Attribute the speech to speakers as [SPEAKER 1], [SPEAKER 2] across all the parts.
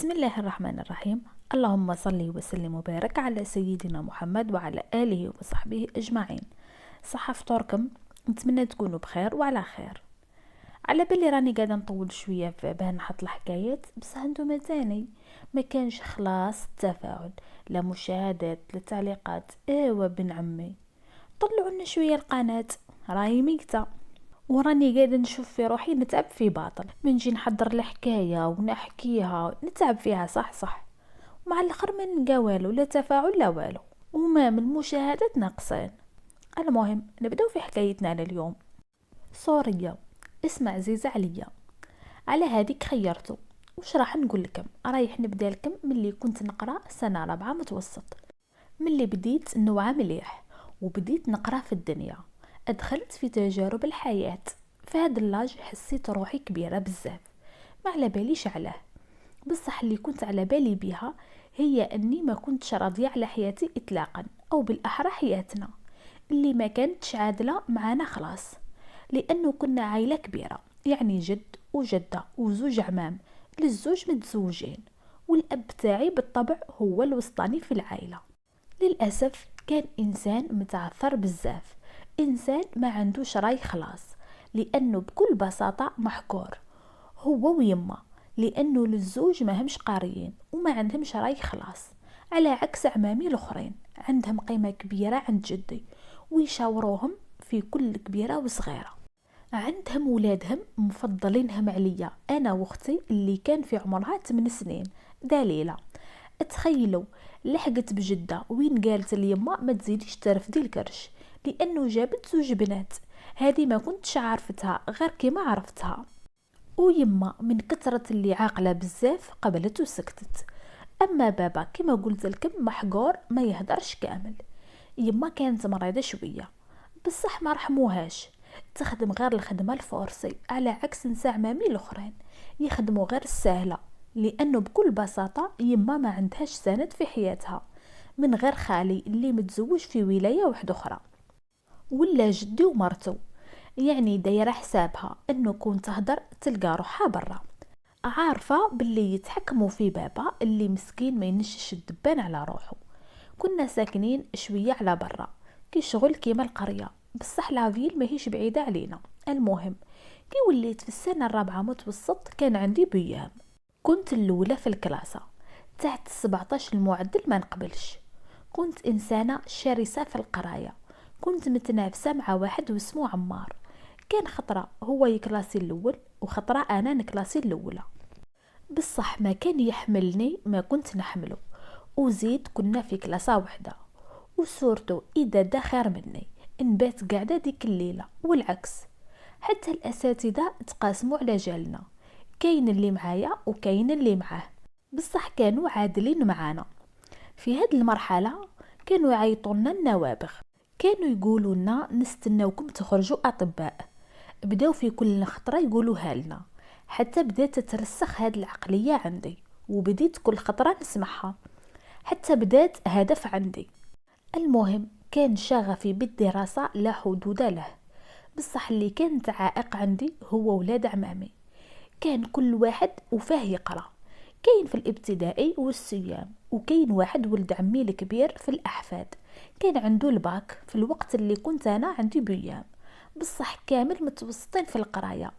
[SPEAKER 1] بسم الله الرحمن الرحيم. اللهم صل وسلم وبارك على سيدنا محمد وعلى آله وصحبه أجمعين. صحة فطوركم، نتمنى تكونوا بخير وعلى خير. على بالي راني قاعده نطول شويه في باه نحط الحكايات، بس هانتوما تاني ما كانش خلاص التفاعل، لا مشاهدات لا تعليقات. ايوا بن عمي، طلعوا لنا شويه القناه، راهي ميته. وراني قاعده نشوف في روحي نتعب في باطل، من نجي نحضر الحكايه ونحكيها نتعب فيها صح، ومع الاخر ما نلقى والو، لا تفاعل لا والو، وما من المشاهدات ناقصين. المهم نبداو في حكايتنا على اليوم. سورية، اسم عزيزة عليا. على هذيك خيرته. وش راح نقول لكم؟ رايح نبدا لكم ملي كنت نقرا سنه رابعه متوسط، ملي بديت نوعى مليح وبديت نقرا في الدنيا، ادخلت في تجارب الحياه. في هاد اللاج حسيت روحي كبيره بزاف، ما على باليش علاه. بصح اللي كنت على بالي بيها هي اني ما كنتش راضيه على حياتي اطلاقا، او بالاحرى حياتنا اللي ما كانتش عادله معانا خلاص، لانه كنا عائله كبيره، يعني جد وجده وزوج عمام، للزوج متزوجين، والاب تاعي بالطبع هو الوسطاني في العائله. للأسف كان إنسان متعثر بزاف، إنسان ما عندوش راي خلاص، لأنه بكل بساطة محكور هو ويما، لأنه للزوج ما همش قاريين وما عندهمش راي خلاص، على عكس عمامي الآخرين عندهم قيمة كبيرة عند جدي ويشاوروهم في كل كبيرة وصغيرة. عندهم ولادهم مفضلينهم عليا أنا واختي اللي كان في عمرها 8 سنين دليلة. تخيلوا، لحقت بجدة وين قالت اليما ما تزيديش ترفدي الكرش، لانه جابت زوج بنات. هذه ما كنتش عارفتها غير كيما عرفتها، ويما من كثرة اللي عاقلة بزاف قبلت وسكتت. اما بابا كما قلت لكم محقور ما يهدرش كامل. يما كانت مريضة شوية، بصح ما رحموهاش، تخدم غير الخدمة الفورسي، على عكس نساء عمامي الاخرين يخدموا غير السهلة، لانه بكل بساطة يما ما عندهاش سند في حياتها، من غير خالي اللي متزوج في ولاية واحدة اخرى، ولا جدي ومرته، يعني دايره حسابها انه كون تهدر تلقى روحها برا. عارفة باللي يتحكموا في بابا اللي مسكين ما ينشش الدبان على روحه. كنا ساكنين شوية على برا، كي شغل كيما القرية، بصح لافيل ماهيش بعيدة علينا. المهم كي وليت في السنة الرابعة متوسط كان عندي بيام، كنت الأولى في الكلاسة، تحت 17 المعدل ما نقبلش. كنت إنسانة شرسة في القراية، كنت متنافسة مع واحد واسمه عمار، كان خطرة هو يكلاسي الأول وخطرة أنا نكلاسي الأولى، بصح ما كان يحملني ما كنت نحمله، وزيد كنا في كلاسة وحدة، وصورته إذا دا خير مني نبات قاعدة ديك الليلة، والعكس. حتى الأساتذة تقاسموا على جالنا، كاين اللي معايا وكاين اللي معاه، بصح كانوا عادلين معانا. في هاد المرحلة كانوا يعيطولنا النوابغ، كانوا يقولوا لنا نستناوكم تخرجوا أطباء. بداو في كل خطرة يقولوها لنا، حتى بدات تترسخ هاد العقلية عندي، وبديت كل خطرة نسمعها، حتى بدات هدف عندي. المهم كان شغفي بالدراسة لا حدود له، بصح اللي كانت عائق عندي هو ولاد عمامي. كان كل واحد وفاه يقرأ، كاين في الابتدائي والسيام، وكاين واحد ولد عمي الكبير في الأحفاد كان عنده الباك في الوقت اللي كنت أنا عندي بيام، بصح كامل متوسطين في القراية،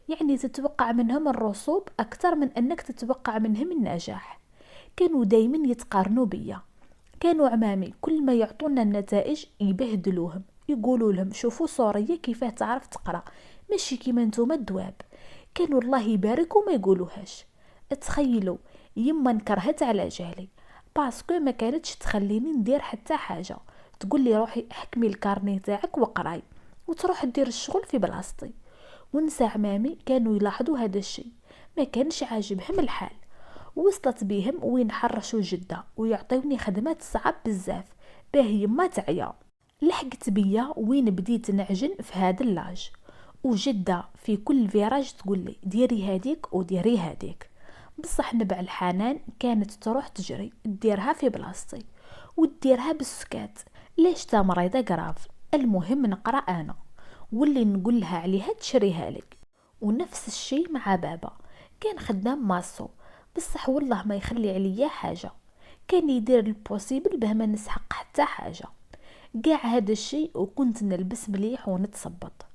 [SPEAKER 1] يعني تتوقع منهم الرسوب أكثر من أنك تتوقع منهم النجاح. كانوا دايما يتقارنوا بيا، كانوا عمامي كل ما يعطونا النتائج يبهدلوهم، يقولوا لهم شوفوا سورية كيفاه تعرف تقرا، ماشي كيما نتوما الدواب. كانوا الله يبارك وما يقولوهاش. تخيلوا، يما انكرهت على جهلي، باسكو ما كانتش تخليني ندير حتى حاجه، تقول لي روحي احكمي الكارني تاعك وقراي، وتروح دير الشغل في بلاصتي. ونسى عمامي كانوا يلاحظوا هذا الشيء، ما كانش عاجبهم الحال. وصلت بيهم وين حرشوا جدة ويعطيوني خدمات صعب بزاف، باه يما تعيا. لحقت بيا وين بديت نعجن في هذا اللاج، وجدة في كل فيراج تقولي ديري هاديك وديري هاديك، بصح نبع الحنان كانت تروح تجري تديرها في بلاصتي وتديرها بالسكات، ليش تا مريضة قراف. المهم نقرأ أنا، واللي نقول لها عليها تشريها لك. ونفس الشي مع بابا، كان خدام ماسو، بصح والله ما يخلي عليا حاجه، كان يدير البوسيبل باه ما نسحق حتى حاجه. قاع هذا الشيء وكنت نلبس مليح ونتصبط.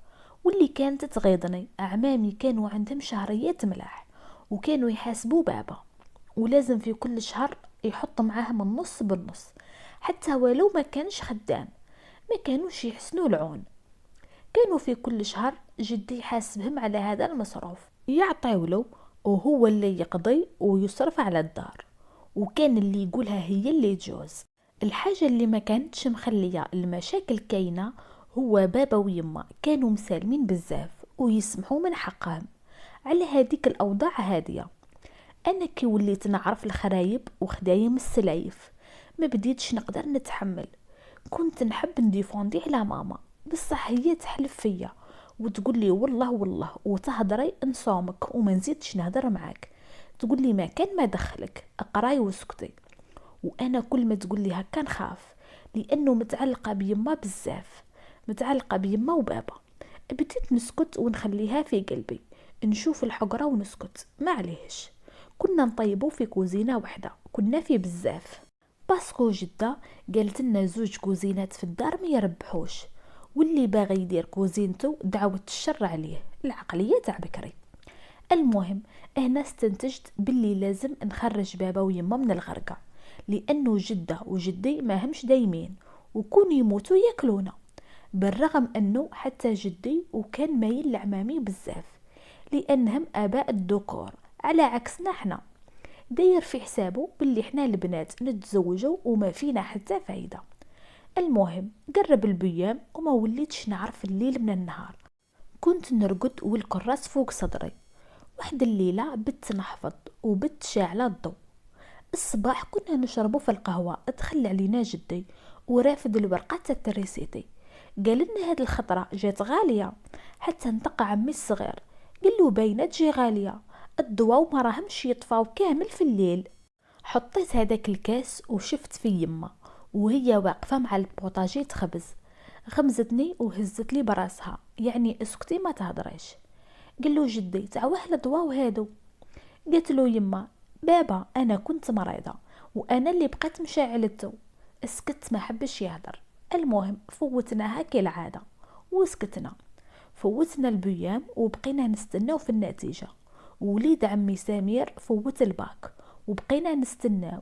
[SPEAKER 1] واللي كانت تغيظني اعمامي كانوا عندهم شهريات ملاح، وكانوا يحاسبوا بابا، ولازم في كل شهر يحط معاهم النص بالنص، حتى ولو ما كانش خدام ما كانوش يحسنوا العون. كانوا في كل شهر جدي يحاسبهم على هذا المصروف، يعطيولو وهو اللي يقضي ويصرف على الدار، وكان اللي يقولها هي اللي تجوز. الحاجة اللي ما كانتش مخلية المشاكل كاينة هو بابا ويما كانوا مسالمين بزاف ويسمحوا من حقهم على هذيك الأوضاع هادية. أنا كي وليت نعرف الخرايب وخدايم السلايف ما بديتش نقدر نتحمل. كنت نحب نديفوندي على ماما، بصح هي تحلف فيا وتقول لي والله والله وتهضري نصومك وما نزيدش نهضر معاك، تقول لي ما كان ما دخلك اقراي وسكتي. وانا كل ما تقول لي هكا نخاف، لانه متعلقه بيما بزاف، متعلقه بيما وبابا. بديت نسكت ونخليها في قلبي، نشوف الحقره ونسكت معليش. كنا نطيبو في كوزينه وحده، كنا في بزاف، باسكو جدة قالت لنا زوج كوزينات في الدار ما يربحوش، واللي باغي يدير كوزينته دعوة الشر عليه، العقلية تاع بكري. المهم انا استنتجت باللي لازم نخرج بابا ويما من الغرقة، لانه جدة وجدي ما همش دايمين، وكون يموتوا ياكلونا. بالرغم انه حتى جدي وكان مايل لعمامي بزاف، لانهم اباء الذكور على عكسنا حنا، داير في حسابه باللي حنا البنات نتزوجوا وما فينا حتى فايدة. المهم قرب البيام وما وليتش نعرف الليل من النهار، كنت نرقد والكراس فوق صدري. واحد الليلة بت نحفظ وبت شاعلة الضوء. الصباح كنا نشربو في القهوة، دخل علينا جدي ورافد الورقة تاع التريسيتي، قال لنا هاد الخطرة جات غالية. حتى نطق عمي الصغير قال له باينه تجي غالية، الضواو ما راهمش يطفاو كامل في الليل. حطيت هذاك الكاس وشفت في يما وهي واقفة مع البوطاجي تخبز، غمزتني وهزت لي براسها يعني اسكتي ما تهضريش. قال له جدي تعوه الضواو هادو. قالت له يما بابا انا كنت مريضة وانا اللي بقيت مشاعلته. اسكت ما حبش يهدر. المهم فوتناها كالعادة وسكتنا، فوتنا البيام وبقينا نستناو في النتيجة. وليد عمي سمير فوت الباك وبقينا نستناو.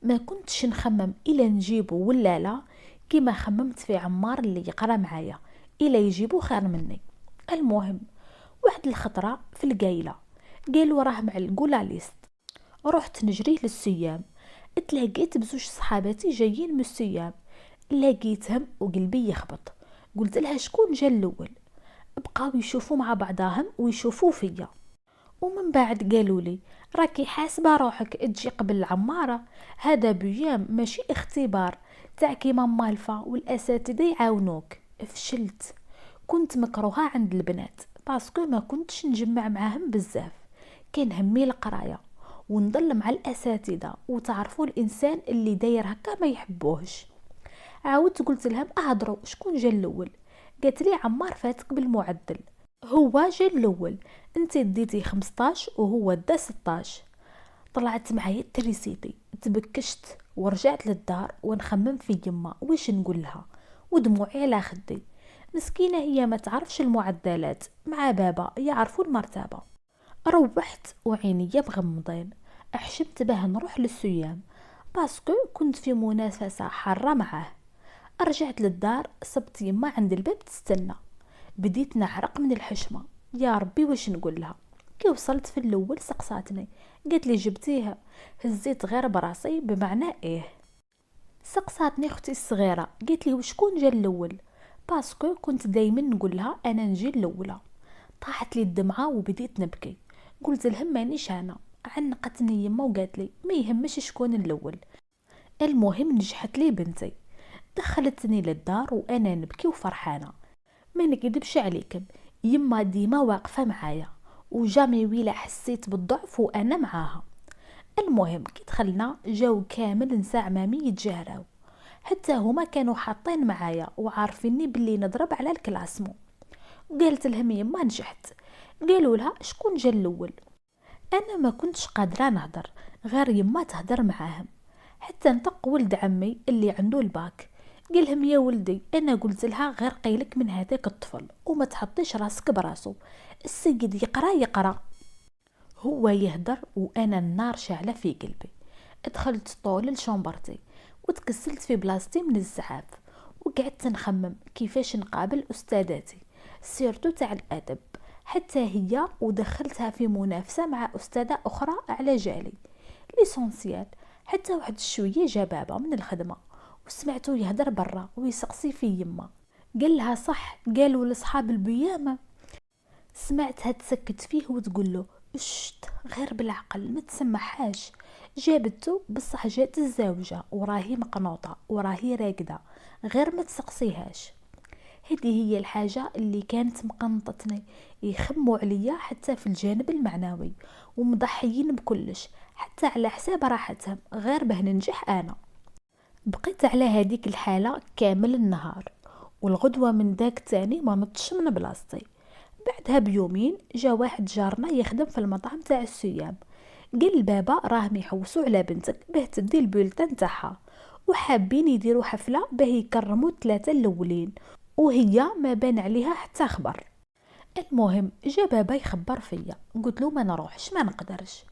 [SPEAKER 1] ما كنتش نخمم إلا نجيبو ولا لا، كيما خممت في عمار اللي يقرا معايا إلا يجيبو خير مني. المهم واحد الخطرة في القايلة قالوا راه معلقو لا ليست. رحت نجري للسيام، اتلاقيت بزوج صحاباتي جايين من السيام، لقيتهم وقلبي يخبط. قلت لها شكون جا الاول؟ بقاو يشوفوا مع بعضاهم ويشوفوا فيا، ومن بعد قالوا لي راكي حاسبه روحك تجي قبل العماره، هذا بيام ماشي اختبار تاع كيما مالفا والاساتذه يعاونوك. فشلت، كنت مكروهه عند البنات باسكو ما كنتش نجمع معاهم بزاف، كان همي القرايه ونضل مع الاساتذه، وتعرفوا الانسان اللي داير هكا ما يحبوهش. عاودت قلت لهم اهضروا شكون جا الاول؟ قالت لي عمار فاتك بالمعدل، هو جا الاول، انت ديتي 15 وهو دا 16. طلعت معايا التريسيتي، تبكشت ورجعت للدار ونخمم في يما ويش نقول لها، ودموعي على خدي. مسكينه هي ما تعرفش المعدلات، مع بابا يعرفوا المرتبه. روحت وعينيا مغمضين، احشمت باه نروح للسيام باسكو كنت في منافسه حاره معاه. رجعت للدار صبت يما عند الباب تستنى، بديت نعرق من الحشمه. يا ربي واش نقول لها؟ كي وصلت في الاول سقساتني، قالت لي جبتيها؟ هزيت غير براسي بمعنى ايه. سقساتني اختي الصغيره قالت لي وشكون جا الاول؟ باسكو كنت دايما نقول لها انا نجي الاولى. طاحت لي الدمعه وبديت نبكي. قلت لهم مانيش انا. عنقتني يما وقالت لي ما يهمش شكون الاول. المهم نجحت لي بنتي، دخلتني للدار وانا نبكي وفرحانه. ما نكذبش عليكم، يما ديما واقفه معايا وجامي ويلا حسيت بالضعف وانا معاها. المهم كي دخلنا جاو كامل نساء عمامي يتجاراو، حتى هما كانوا حاطين معايا وعارفيني باللي نضرب على الكلاسمو. قالت لهم يما نجحت. قالوا لها شكون جا الاول؟ انا ما كنتش قادره نهضر، غير يما تهدر معاهم. حتى نطق ولد عمي اللي عنده الباك، قالهم يا ولدي انا قلت لها غير قيلك من هذاك الطفل وما تحطيش راسك براسو، السيد يقرا يقرا. هو يهدر وانا النار شاعله في قلبي. دخلت طول لشومبرتي وتكسلت في بلاصتي من الزعاف، وقعدت نخمم كيفاش نقابل استاذاتي، سيرتو تاع الادب حتى هي، ودخلتها في منافسه مع استاذه اخرى على جالي ليسونسيال. حتى واحد شويه جبابه من الخدمه وسمعته يهدر برا ويسقسي في يما، قال لها صح قالوا لاصحاب البيامه. سمعتها تسكت فيه وتقول له اشت غير بالعقل ما تسمحاش، جابته بصح جات الزوجة وراهي مقنوطة وراهي راقدة، غير ما تسقسيهاش. هذه هي الحاجة اللي كانت مقنطتني، يخموا عليا حتى في الجانب المعنوي ومضحيين بكلش حتى على حساب راحتهم غير به ننجح انا. بقيت على هذيك الحالة كامل النهار، والغدوة من داك تاني ما نطش من بلاصتي. بعدها بيومين جا واحد جارنا يخدم في المطعم تاع السيام، قال البابا راهم يحوسوا على بنتك باه تدي البولتان تاعها، وحابين يديروا حفله باه يكرموا الثلاثه الاولين، وهي ما بان عليها حتى خبر. المهم جا بابا يخبر فيا، قلت له ما نروحش ما نقدرش.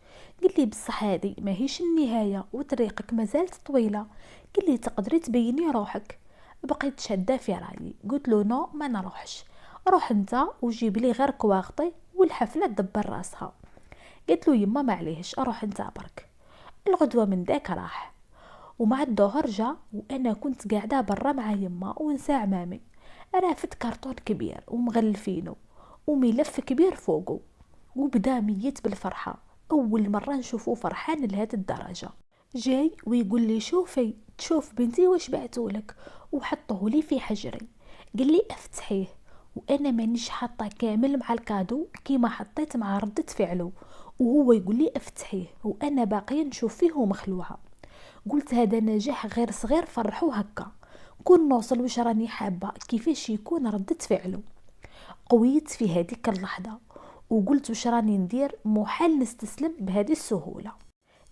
[SPEAKER 1] قال لي بصح هذه ماهيش النهايه وطريقك مازالت طويله، قال لي تقدري تبيني روحك. بقيت شاده في رايي، قلت له نو ما نروحش، روح انت وجيب لي غير كواغطي والحفله تدبر راسها. قلت له يما معليهش اروح انت برك. الغدوه من داك راح، ومع الظهر جا وانا كنت قاعده برا مع يما ونسى عمامي، رافت كرتون كبير ومغلفينه وملف كبير فوقه، وبدا ميت بالفرحه، اول مره نشوفه فرحان لهذه الدرجه. جاي ويقول لي شوفي تشوف بنتي واش بعتولك، وحطه لي في حجري. قال لي افتحيه، وانا مانيش حاطه كامل مع الكادو كيما حطيت مع ردة فعله، وهو يقول لي افتحيه وانا باقيه نشوف فيه ومخلوعه. قلت هذا نجاح غير صغير فرحو هكا، كون نوصل واش راني حابه كيفاش يكون ردة فعله. قويت في هذيك اللحظه وقلت واش راني ندير، محال نستسلم بهذه السهوله.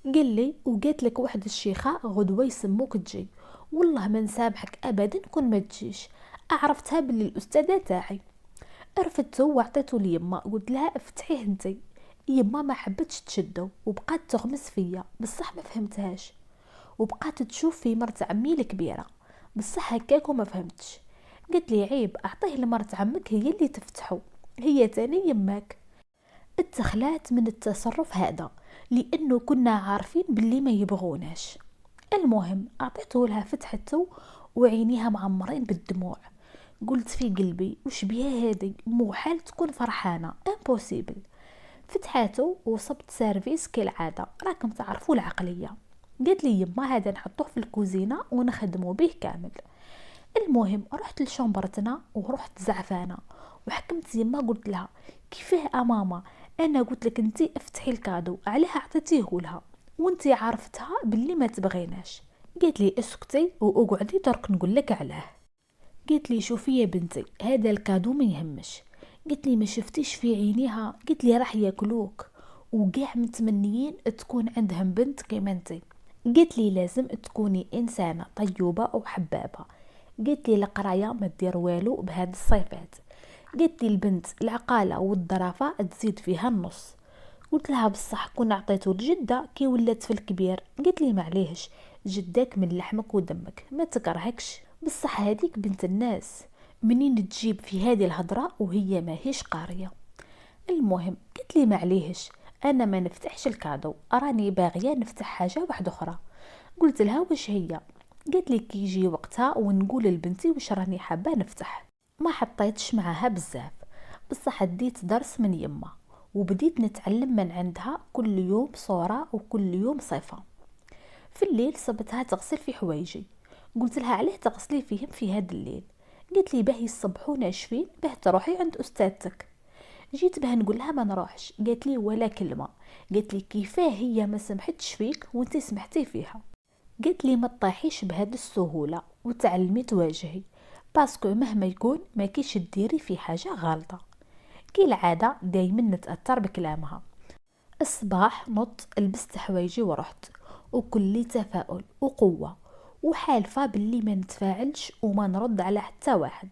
[SPEAKER 1] قال لي وقالت لك واحد الشيخه غدوه يسموك تجي، والله ما نسامحك ابدا كون ما تجيش، عرفتها باللي الاستاذه تاعي. رفدته وعطيته ليما، قلت لها افتحيه انتي. يما ما حبتش تشدو وبقات تغمس فيا بصح ما فهمتهاش، وبقات تشوف في مرت عمي الكبيره بصح هكاك وما فهمتش. قالت لي عيب اعطيه لمرت عمك هي اللي تفتحو، هي تاني يماك. اتخلات من التصرف هذا لانه كنا عارفين باللي ما يبغوناش. المهم اعطيته لها فتحته وعينيها معمرين بالدموع. قلت في قلبي وش بيها هذه، مو حال تكون فرحانه امبوسيبل. فتحاته وصبت سيرفيس كالعاده، راكم تعرفوا العقليه. قالت لي يما هذا نحطوه في الكوزينه ونخدموا به كامل. المهم رحت لشومبرتنا ورحت زعفانه وحكمت يما، قلت لها كيفاه ماما، انا قلت لك انتي افتحي الكادو علاه عطيتيه لها وانتي عرفتها باللي ما تبغيناش. قالت لي اسكتي واقعدي درك نقول لك علاه. قالت لي شوفي يا بنتي هذا الكادو ما يهمش. قالت لي ما شفتيش في عينيها، قالت لي راح ياكلوك وقاع متمنيين تكون عندهم بنت كيما انتي. قالت لي لازم تكوني انسانه طيوبه وحبابه. قالت لي القرايه ما دير والو بهذه الصفات. قالت لي البنت العقاله والظرافه تزيد فيها النص. قلت لها بصح كون عطيته لجده كي ولات في الكبير. قالت لي معليهش جدك من لحمك ودمك ما تكرهكش، بصح هذيك بنت الناس منين تجيب في هذه الهضره وهي ماهيش قاريه. المهم قلت لي معليهش انا ما نفتحش الكادو، راني باغيه نفتح حاجه واحده اخرى. قلت لها واش هي؟ قالت لي كي يجي وقتها ونقول لبنتي واش راني حابه نفتح. ما حطيتش معاها بزاف، بصح ديت درس من يما وبديت نتعلم من عندها كل يوم صوره وكل يوم صفه. في الليل صبتها تغسل في حوايجي، قلت لها علاه تغسلي فيهم في هذا الليل؟ قالت لي باه يصبحوا ناشفين باه تروحي عند استاذتك. جيت باه نقول لها ما نروحش، قالت لي ولا كلمه. قالت لي كيفاه هي ما سمحتش فيك وانت سمحتي فيها؟ قالت لي ما تطيحيش بهذه السهوله وتعلمي تواجهي، باسكو مهما يكون ما كيش ديري في حاجه غلطه. كي العاده دايما نتاثر بكلامها. الصباح نط لبست حوايجي ورحت، وكل تفاؤل وقوة، وحالفة باللي ما نتفاعلش وما نرد على حتى واحد.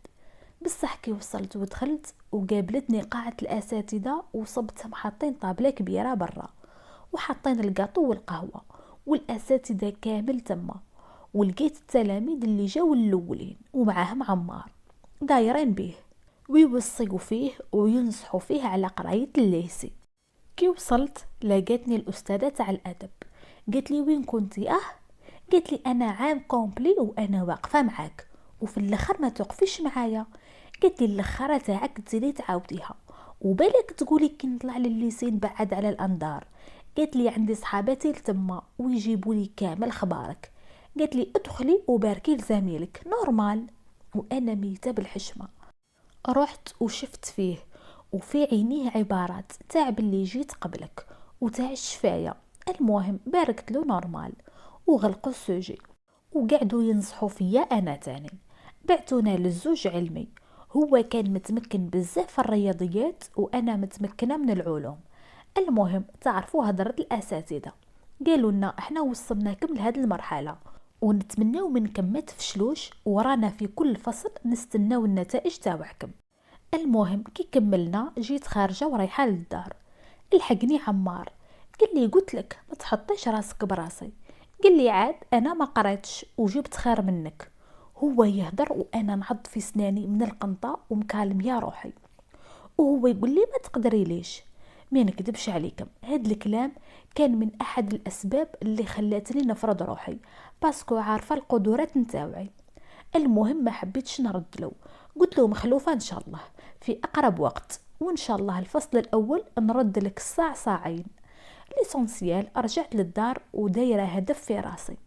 [SPEAKER 1] بصح كي وصلت ودخلت وقابلتني قاعة الأساتذة وصبتهم حاطين طابلة كبيرة برا، وحاطين القاطو والقهوة، والأساتذة كامل تما، ولقيت التلاميذ اللي جاو الأولين ومعاهم عمار دايرين بيه ويوصيو فيه وينصحوا فيه على قراية الليسي. كي وصلت لقيتني الأستاذة تاع الأدب، قالت لي وين كنتي؟ قالت لي أنا عام كومبلي وأنا واقفة معاك، وفي الأخر ما توقفيش معايا. قالت لي الأخرة تاعك تزيدي تعاوديها، وبالك تقولي كي نطلع للليسين بعد على الأنظار. قالت لي عندي صحاباتي لتما ويجيبوا لي كامل خبارك. قالت لي ادخلي وباركي لزميلك نورمال. وأنا ميتة بالحشمة. رحت وشفت فيه، وفي عينيه عبارات تاع باللي جيت قبلك وتاع الشفاية. المهم باركت له نورمال وغلقوا السوجي، وقعدوا ينصحوا فيا انا تاني. بعتونا للزوج علمي، هو كان متمكن بزاف في الرياضيات وانا متمكنه من العلوم. المهم تعرفوا هضرة الاساتذه، قالوا لنا احنا وصلناكم لهذه المرحله ونتمناو منكم ما تفشلوش، ورانا في كل فصل نستناو النتائج تاعكم. المهم كي كملنا جيت خارجه ورايحه للدار، الحقني عمار قال لي قلت لك ما تحطيش راسك براسي. قال لي عاد انا ما قريتش وجبت خير منك. هو يهدر وانا نعض في سناني من القنطه ومكالم يا روحي، وهو يقول لي ما تقدري ليش. ما نكذبش عليكم، هاد الكلام كان من احد الاسباب اللي خلاتني نفرض روحي، باسكو عارفه القدرات نتاوعي. المهم ما حبيتش نرد له، قلت له مخلوفه ان شاء الله في اقرب وقت، وان شاء الله الفصل الاول نرد لك الساعه ساعين. ليسونسيال رجعت للدار ودايره هدف في راسي.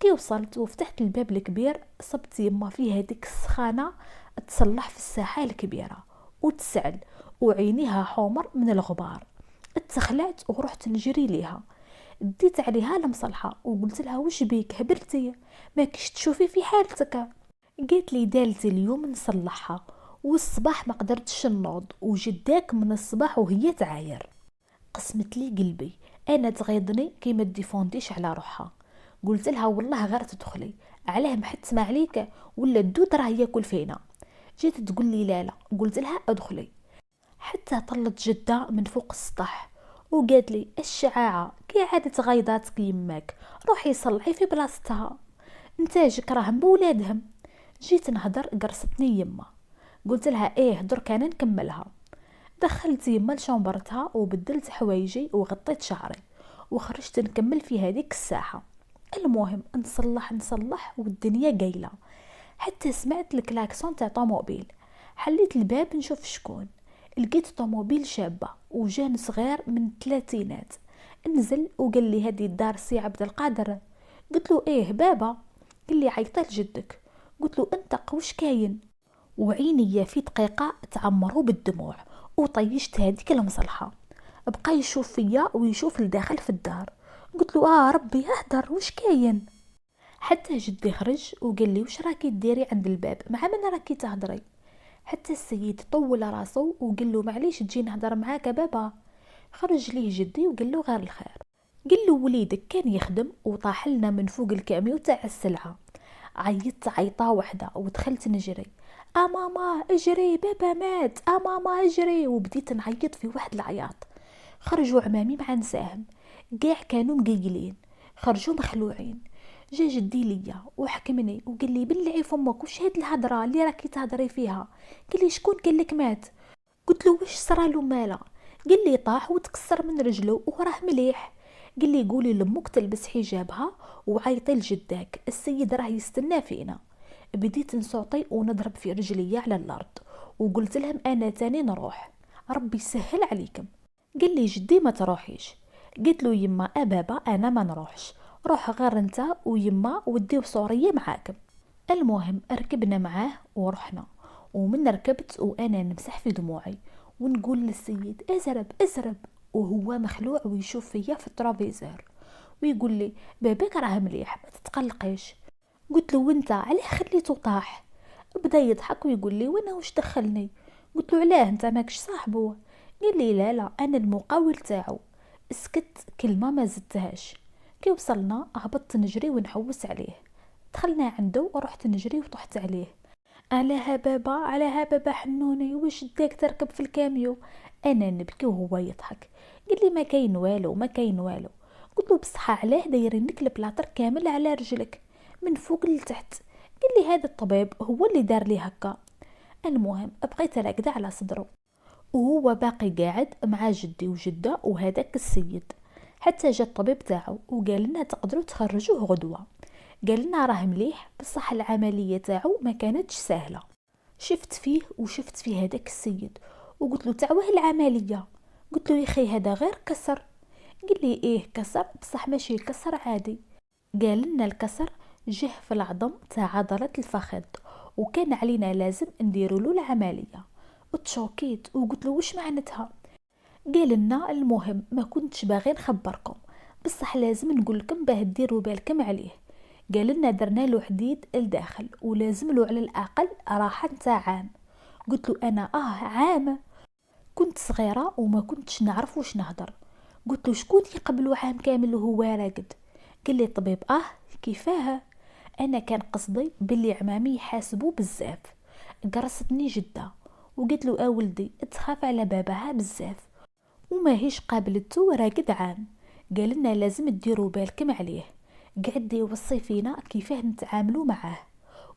[SPEAKER 1] كي وصلت وفتحت الباب الكبير صبت يما في هذيك السخانه تصلح في الساحه الكبيره وتسعل وعينيها حمر من الغبار. اتخلعت ورحت نجري ليها، ديت عليها المصلحه وقلت لها وش بيك هبلتي، ما كش تشوفي في حالتك؟ قالت لي دالتي اليوم نصلحها، والصباح ما قدرتش نوض وجداك من الصباح وهي تعاير. قسمت لي قلبي، انا تغيضني كي ما ديفونديش على روحها. قلت لها والله غير تدخلي، علاه ما حد سمع ليك ولا الدود راه ياكل فينا. جيت تقول لي لا لا، قلت لها ادخلي. حتى طلت جدة من فوق السطح وقالت لي الشعاعة كي عادت غيضاتك يماك، روحي صلحي في بلاصتها، نتاجك راهم بولادهم. جيت نهدر قرصتني يما، قلت لها ايه درك انا نكملها. دخلت يما لشومبرتها وبدلت حوايجي وغطيت شعري وخرجت نكمل في هذيك الساحة. المهم نصلح والدنيا قايلة، حتى سمعت الكلاكسون تاع طوموبيل. حليت الباب نشوف شكون، لقيت طوموبيل شابة وجان صغير من الثلاثينات. نزل وقال لي هذه الدار سي عبد القادر. قلت له ايه بابا. قال لي عيطت جدك. قلت له انت وش كاين؟ وعيني في دقيقة تعمروا بالدموع وطيشت هذيك المصلحة. بقى يشوف فيا ويشوف الداخل في الدار. قلت له ربي اهدر وش كاين؟ حتى جدي خرج وقال لي وش راكي ديري عند الباب، مع من راكي تهضري؟ حتى السيد طول راسه وقال له معليش تجي نهضر معاك بابا. خرج ليه جدي وقال له غير الخير. قال له وليدك كان يخدم وطاح لنا من فوق الكاميو تاع السلعه. عيطت عيطه وحده ودخلت نجري، ماما اجري بابا مات، ماما اجري، وبديت نعيط في واحد العياط. خرجوا عمامي مع نساهم، قاع كانوا مقيلين، خرجوا مخلوعين. جا جدي ليا وحكمني وقال لي بلعي فمك وش هاد الهضره اللي راكي تهضري فيها؟ قال لي شكون قال لك مات؟ قلت له واش صرالو مالا؟ قال لي طاح وتكسر من رجله وراه مليح. قال لي قولي لامك تلبس حجابها وعيطي لجداك، السيد راه يستنى فينا. بديت نصوتي ونضرب في رجلي على الارض وقلت لهم انا تاني نروح، ربي يسهل عليكم. قال لي جدي ما تروحيش. قلت له يما بابا انا ما نروحش، روح غير انت ويما وديو صوريه معاكم. المهم ركبنا معاه ورحنا، ومن ركبت وانا نمسح في دموعي ونقول للسيد ازرب ازرب، وهو مخلوع ويشوف فيا في الترابيزور ويقول لي باباك راه مليح ما تتقلقيش. قلت له وانت علاه خليته طاح؟ بدا يضحك ويقول لي وانا وش دخلني؟ قلت له علاه انت ماكش صاحبه؟ قال لي لا لا انا المقاول تاعو. سكت كلمة ما زدتهاش. كي وصلنا هبطت نجري ونحوس عليه. دخلنا عنده ورحت نجري وطحت عليه. على بابا حنوني، واش داك تركب في الكاميو؟ انا نبكي وهو يضحك. قال لي ما كاين والو ما كاين والو. قلت له بصحة علاه دايرينك البلاطر كامل على رجلك من فوق لتحت؟ قال لي هذا الطبيب هو اللي دار لي هكا. المهم بقيت راكده على صدره وهو باقي قاعد مع جدي وجده وهذاك السيد، حتى جا الطبيب تاعو وقال لنا تقدروا تخرجوه غدوه. قال لنا راه مليح بصح العمليه تاعو ما كانتش سهله. شفت فيه وشفت في هذاك السيد وقلت له تعوه العمليه. قلت له يا اخي هذا غير كسر. قال لي ايه كسر بصح ماشي كسر عادي. قال لنا الكسر جه في العظم تاع عضله الفخذ وكان علينا لازم نديروا له العمليه. وتشوكيت وقلت له واش معناتها؟ قال لنا المهم ما كنتش باغي نخبركم بصح لازم نقول لكم باه ديروا بالكم عليه. قال لنا درنا له حديد الداخل ولازم له على الاقل راحه تاع عام. قلت له انا عام؟ كنت صغيره وما كنتش نعرف واش نهضر. قلت له شكون يقبلوا عام كامل وهو راقد؟ قال لي الطبيب كيفاه؟ انا كان قصدي باللي عمامي يحاسبوا بزاف. قرصتني جده وقلت له ولدي تخاف على باباها بزاف وما هيش قابلته راقد عام. قال لنا لازم تديروا بالكم عليه. قعد يوصي فينا كيفاه نتعاملوا معاه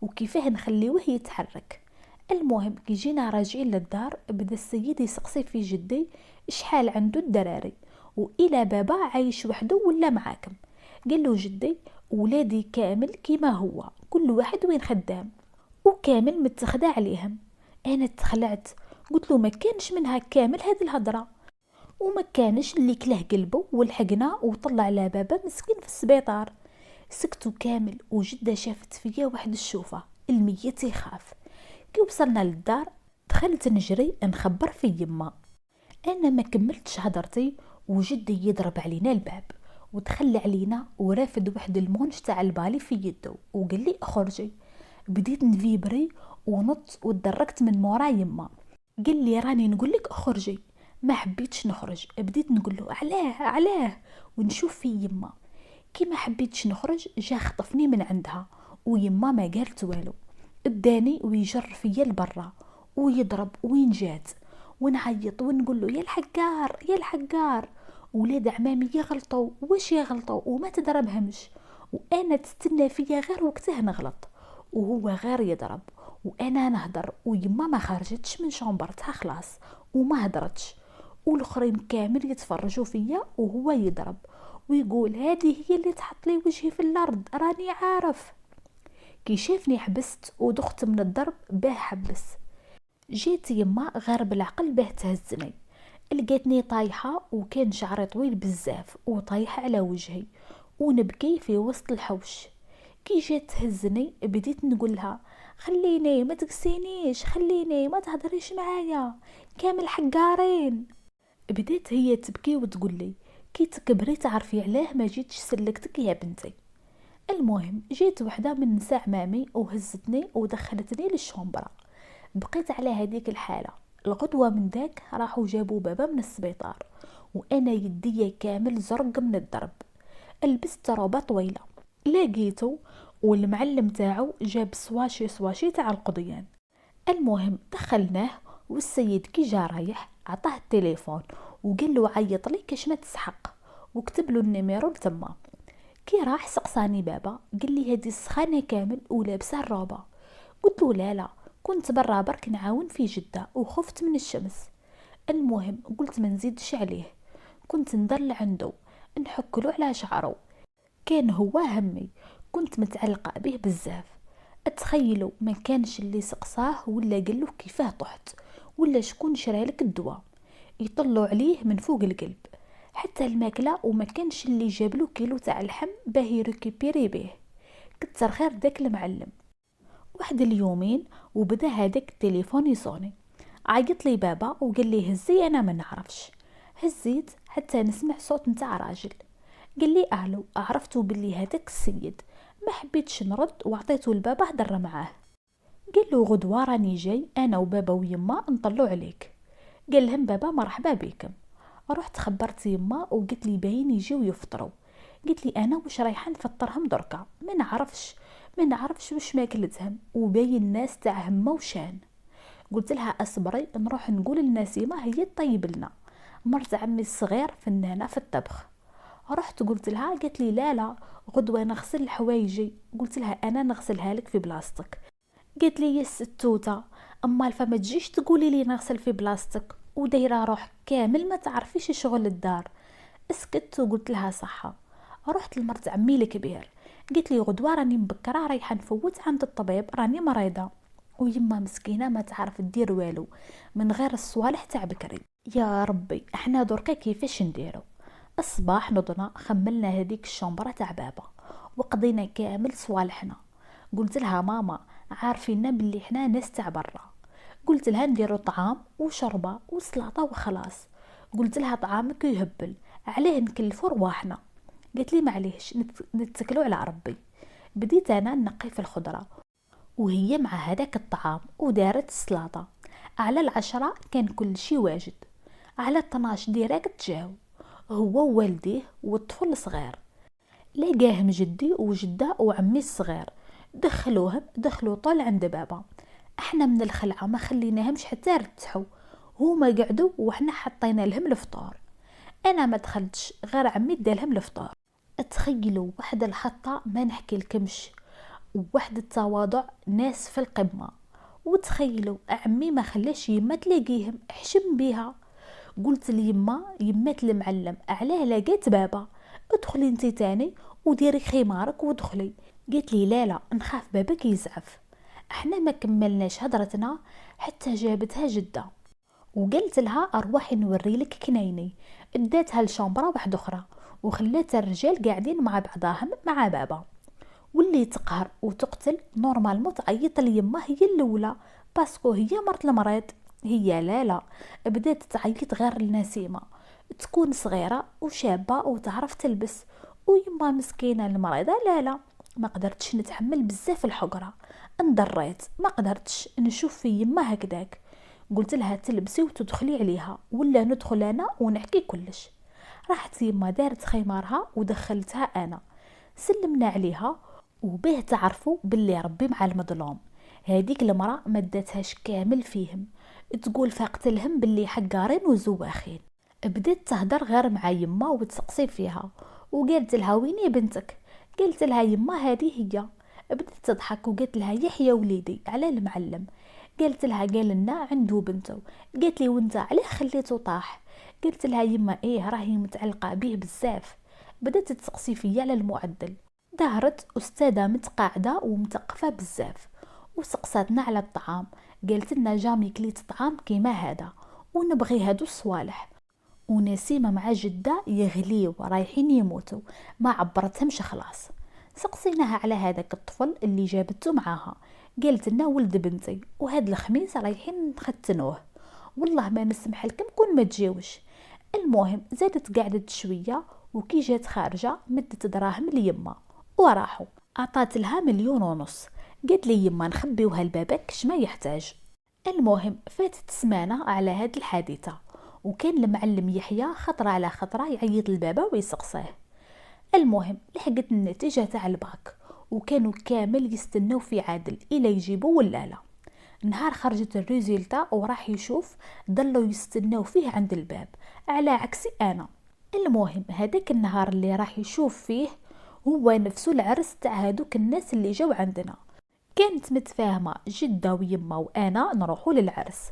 [SPEAKER 1] وكيفاه نخليوه يتحرك. المهم كي جينا راجعين للدار بدا السيد يسقسي في جدي شحال عنده الدراري والى بابا عايش وحده ولا معاكم. قال له جدي ولادي كامل كيما هو كل واحد وين خدام وكامل متخدى عليهم. انا تخلعت قلت له ما كانش منها كامل هذه الهضره وما كانش اللي كله قلبه ولحقنا وطلع على بابا مسكين في السبيطار. سكتوا كامل وجده شافت فيا واحد الشوفه الميت يخاف. كي وصلنا للدار دخلت نجري نخبر في يما. انا ما كملتش هضرتي وجدي يضرب علينا الباب ودخل علينا ورافد واحد المونش تاع البالي في يده وقال لي اخرجي. بديت نفيبري ونط ودركت من مورا يما. قال لي راني نقول لك اخرجي. ما حبيتش نخرج. بديت نقول له علاه ونشوف في يما. كي ما حبيتش نخرج جا خطفني من عندها ويما ما قالت والو. اداني ويجر فيا لبرا ويضرب وين جات ونعيط ونقول له يا الحقار ولاد عمامي يغلطوا واش يغلطوا وما تضربهمش. وانا تستنى فيا غير وقته نغلط وهو غير يضرب وانا نهضر ويما ما خرجتش من شومبرتها خلاص وما هضرتش والاخرين كامل يتفرجوا فيا وهو يضرب ويقول هذه هي اللي تحط لي وجهي في الارض راني عارف. كي شافني حبست ودخت من الضرب باه حبس. جيت يما غير بالعقل باه تهزني. لقيتني طايحه وكان شعري طويل بزاف وطايحه على وجهي ونبكي في وسط الحوش. كي جات تهزني بديت نقولها خليني ما تقسينيش خليني ما تهضريش معايا كامل حقارين. بديت هي تبكي وتقول لي كي تكبري تعرفي علاه ما جيتش سلكتك يا بنتي. المهم جيت وحده من نساء عمامي وهزتني ودخلتني للشومبرا. بقيت على هذيك الحاله. الغدوه من داك راحوا جابوا بابا من السبيطار وانا يدي كامل زرق من الضرب. لبست روبه طويله لقيته والمعلم تاعو جاب سواشي تاع القضيان. المهم دخلناه والسيد كي جا رايح عطاه التليفون وقال له عيط لي كاش ما تسحق وكتب له النيميرو لتما. كي راح سقساني بابا قال لي هذه السخانه كامل ولابسه الروبه. قلت له لا كنت برا برك نعاون في جده وخفت من الشمس. المهم قلت ما نزيدش عليه. كنت نضل عنده نحكلو على شعره. كان هو همي كنت متعلقه به بزاف. اتخيلوا ما كانش اللي سقساه ولا قال له كيفاه طحت ولا شكون شرالك الدواء. يطلوا عليه من فوق القلب حتى الماكله وما كانش اللي جابلو كيلو تاع اللحم باه يريكيبيري به. كتر خير داك المعلم. واحد اليومين وبدا هذاك التليفون يصوني. عيط لي بابا وقال لي هزي انا ما نعرفش. هزيت حتى نسمع صوت نتاع راجل. قال لي الو. عرفتو باللي هذاك السيد. ما حبيتش نرد وعطيته لبابا هضر معاه. قال له غدوه راني جاي انا وبابا ويما نطلعوا عليك. قال لهم بابا مرحبا بكم. رحت خبرت يما وقلت لي باين يجيو يفطروا. قلت لي انا واش رايحه نفطرهم دركا، ما نعرفش واش ماكلتهم، وباين الناس تاع همه وشان. قلت لها اصبري نروح نقول لنسيمه هي تطيب لنا، مرت عمي الصغير فنانه في الطبخ. رحت قلت لها، قالت لي لا لا غدوه نغسل حوايجي. قلت لها انا نغسلها لك في بلاصتك. قالت لي يا ستوته، اما فما تجيش تقولي لي نغسل في بلاصتك ودايره روح كامل ما تعرفيش شغل الدار. اسكت وقلت لها صحه. رحت لمرت عمي الكبير، قالت لي غدوه راني مبكره رايحه نفوت عند الطبيب راني مريضه. ويما مسكينه ما تعرف دير والو من غير الصوالح تاع بكري. يا ربي احنا دركا كيفاش نديرو؟ الصباح نضنا خملنا هذيك الشومبره تاع بابا وقضينا كامل صوالحنا. قلت لها ماما عارفين بلي احنا ناس تاع برا. قلت لها نديرو طعام وشربه وسلطه وخلاص. قلت لها طعامك يهبل عليه نكلفو رواحنا. قالت لي معليش نتكلوا على ربي. بديت انا نقي في الخضره وهي مع هذاك الطعام ودارت السلطه. على 10 كان كل شي واجد. على 12 ديراكت جاو هو ووالديه والطفل الصغير. لقاهم جدي وجده وعمي الصغير، دخلوا طول عند بابا. احنا من الخلعه ما خليناهمش حتى يرتاحوا، هما قعدوا وحنا حطينا لهم الفطور. انا ما دخلتش غير عمي دالهم الفطور. تخيلوا واحد الحطه ما نحكي لكمش، وواحد التواضع ناس في القمه. وتخيلوا عمي ما خلاش يما تلاقيهم، حشم بيها. قلت يمات المعلم علاه لقيت بابا، ادخلي انتي تاني وديري خمارك وادخلي. قالت لي لا لا نخاف باباك يزعف. احنا ما كملناش هضرتنا حتى جابتها جده وقلت لها اروحي نوريلك كنايني. اداتها لشامبره واحده اخرى وخلات الرجال قاعدين مع بعضاهم مع بابا. واللي تقهر وتقتل نورمالمون تعيط ليما هي الاولى باسكو هي مرت المريض. هي لا بدات تعيط غير لنسيمه، تكون صغيره وشابه وتعرف تلبس، ويما مسكينه المريضه لا ما قدرتش نتحمل بزاف الحقره. انضريت ما قدرتش نشوف في يما هكذاك. قلت لها تلبسي وتدخلي عليها ولا ندخل انا ونحكي كلش. راحت يما دارت خمارها ودخلتها انا. سلمنا عليها وبيه تعرفوا باللي ربي مع المظلوم. هذيك المراه ما داتهاش كامل فيهم، تقول فاقتلهم باللي حقارين وزواخين. بدات تهدر غير مع يما وتسقسي فيها وقالت لها ويني بنتك؟ قالت لها يما هذه هي. بدات تضحك وقالت لها يحيى وليدي على المعلم. قالت لها قال لنا عنده بنته. قالت لي وانت عليه خليته طاح؟ قلت لها يما ايه راهي متعلقه به بزاف. بدات تسقسي فيا على المعدل. ظهرت استاذه متقاعده ومتقفه بزاف وسقساتنا على الطعام. قالت لنا جامي كليت طعام كيما هذا ونبغي هادو الصوالح. ونسيمه مع جده يغليو رايحين يموتوا، ما عبرتهمش خلاص. سقسيناها على هذاك الطفل اللي جابته معاها. قالت لنا ولد بنتي وهاد الخميس رايحين نختنوه، والله ما نسمح لكم كون ما تجيوش. المهم زادت قعدت شويه وكي جات خارجه مدت دراهم ليما وراحوا. عطات لها 1,500,000. قالت لي يما نخبيوها لباباك شما يحتاج. المهم فاتت سمانه على هاد الحادثه وكان المعلم يحيى خطره على خطره يعيط لبابا ويسقسيه. المهم لحقت النتيجه تاع الباك وكانوا كامل يستناو في عادل الى يجيبوا ولا لا. نهار خرجت الريزلتا وراح يشوف ضلوا يستناو فيه عند الباب على عكسي انا. المهم هذاك النهار اللي راح يشوف فيه هو نفسه العرس تاع هادوك الناس اللي جاو عندنا. كانت متفاهمه جده ويما وانا نروحوا للعرس.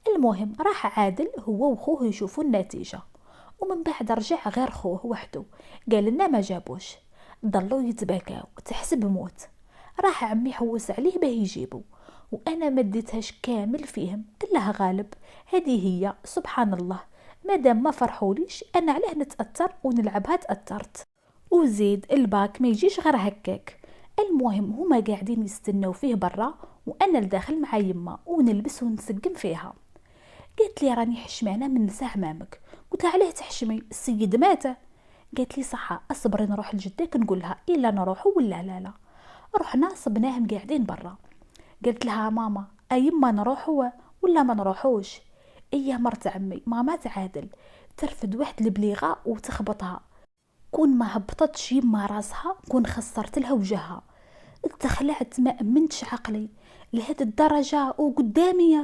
[SPEAKER 1] المهم راح عادل هو وخوه يشوفوا النتيجه ومن بعد رجع غير خوه وحده. قال لنا ما جابوش. ضلوا يتباكاو تحسب موت. راح عمي حوس عليه باه يجيبو وانا ما ديتهاش كامل فيهم. قال لها غالب هذه هي سبحان الله، مادام ما فرحوليش انا علاه نتاثر ونلعبها تاثرت. وزيد الباك ما يجيش غير هكاك. المهم هما قاعدين يستناو فيه برا وانا لداخل مع يما ونلبس ونسقم فيها. قالت لي راني حشمانه من نسى عمامك. قلت علاه تحشمي السيد مات؟ قالت لي صحه اصبري نروح لجدك نقول لها الا نروحوا ولا لا. رحنا صبناهم قاعدين برا. قلت لها ماما ايما نروحوا ولا ما نروحوش؟ ايه مرت عمي ماما تعادل ترفد واحد البليغه وتخبطها. كون ما هبطتش يما راسها كون خسرت لها وجهها. تخلعت، ما امنتش عقلي لهاد الدرجه وقدامي.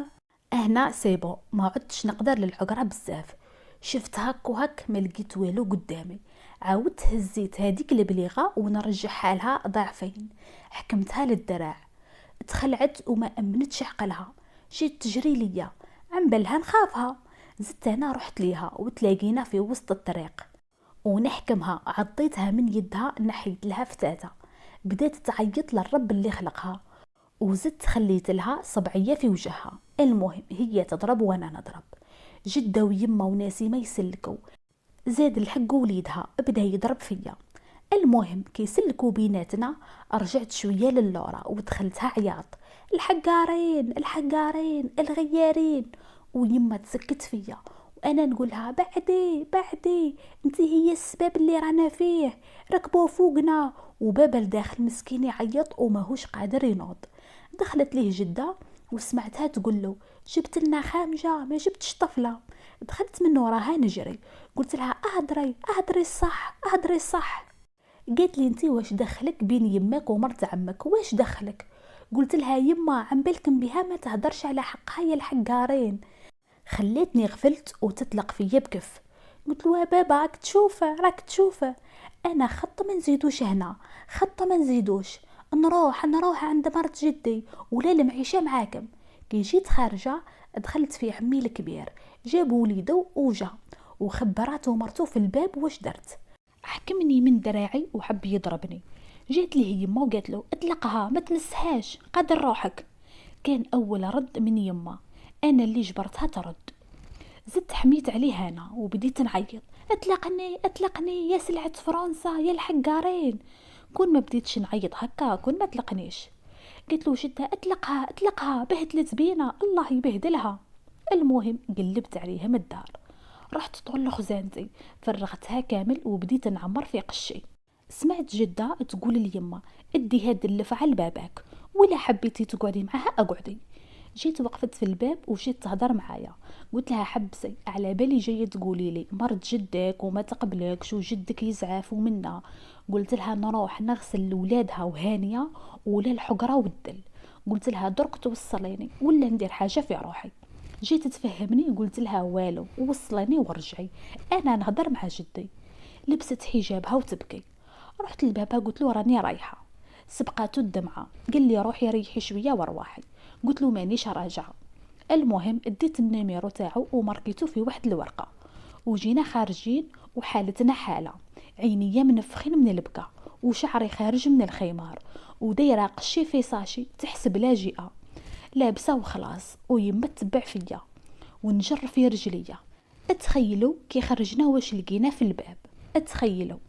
[SPEAKER 1] هنا سيبو ما عدتش نقدر للعقره بزاف. شفت هاك وهاك ما لقيت والو قدامي. عاودت هزيت هذيك البليغه ونرجعها لها ضعفين. حكمتها للدراع. تخلعت وما امنتش عقلها. جيت تجري ليا عن بالها نخافها. زدت هنا رحت ليها وتلاقينا في وسط الطريق ونحكمها. عضيتها من يدها نحيت لها فتاته. بدات تعيط للرب اللي خلقها. وزدت خليت لها صبعيه في وجهها. المهم هي تضرب وانا نضرب. جده ويما وناسي ما يسلكوا. زاد الحق وليدها بدا يضرب فيا. المهم كي سلكوا بيناتنا رجعت شويه للورا ودخلتها عياط. الحقارين الحقارين الغيارين. ويما تسكت فيا وانا نقولها بعدي بعدي، انت هي السبب اللي رانا فيه، ركبوا فوقنا. وبابا لداخل مسكين يعيط وماهوش قادر ينوض. دخلت ليه جده وسمعتها تقول له جبت لنا خامجه ما جبتش طفله. دخلت من وراها نجري. قلت لها اهدري اهدري الصح اهدري الصح. قالت لي انتي واش دخلك بين يمك ومرت عمك؟ واش دخلك؟ قلت لها يما عن بالكم بها ما تهدرش على حقها يا الحقارين. خليتني غفلت وتطلق فيا بكف. قلت له بابا راك تشوفه راك تشوفه. انا خط ما نزيدوش هنا، خط ما نزيدوش. نروح عند مرت جدي ولا المعيشه معاكم. كي جيت خارجه دخلت في عمي الكبير. جاب وليده وجا وخبراته مرته في الباب واش درت. حكمني من دراعي وحب يضربني. جيت ليه يما وقالت له اطلقها ما تمسهاش قادر روحك. كان اول رد من يما، انا اللي جبرتها ترد. زدت حميت عليه انا وبديت نعيط اطلقني اطلقني يا سلعة فرنسا يا الحقارين. كون ما بديتش نعيط هكا كون ما طلقنيش. قلت له جدها اطلقها اطلقها بهدلت بينا الله يبهدلها. المهم قلبت عليها من الدار. رحت طول خزانتي فرغتها كامل وبديت نعمر في قشي. سمعت جدة تقول لي يما ادي هاد اللفة على باباك ولا حبيتي تقعدي معها اقعدي. جيت وقفت في الباب وجيت تهضر معايا. قلت لها حبسي على بالي جايه تقولي لي مرض جدك وما تقبلكش وجدك يزعفوا منا. قلت لها نروح نغسل لولادها وهانيه ولا الحقره والدل. قلت لها درك توصليني ولا ندير حاجه في روحي. جيت تفهمني قلت لها والو وصليني ورجعي انا نهضر مع جدي. لبست حجابها وتبكي. رحت لبابا قلت له راني رايحه. سبقاتو الدمعه قال لي روحي ريحي شويه وروحي. قلت له مانيش راجعه. المهم اديت النيميرو تاعو وماركيتو في واحد الورقه. وجينا خارجين وحالتنا حاله، عينيا منفخين من البكا وشعري خارج من الخمار ودايره قشي في ساشي تحسب لاجئه لابسه وخلاص. ويما تبع فيا ونجر في رجليا. اتخيلوا كي خرجنا واش لقينا في الباب. اتخيلوا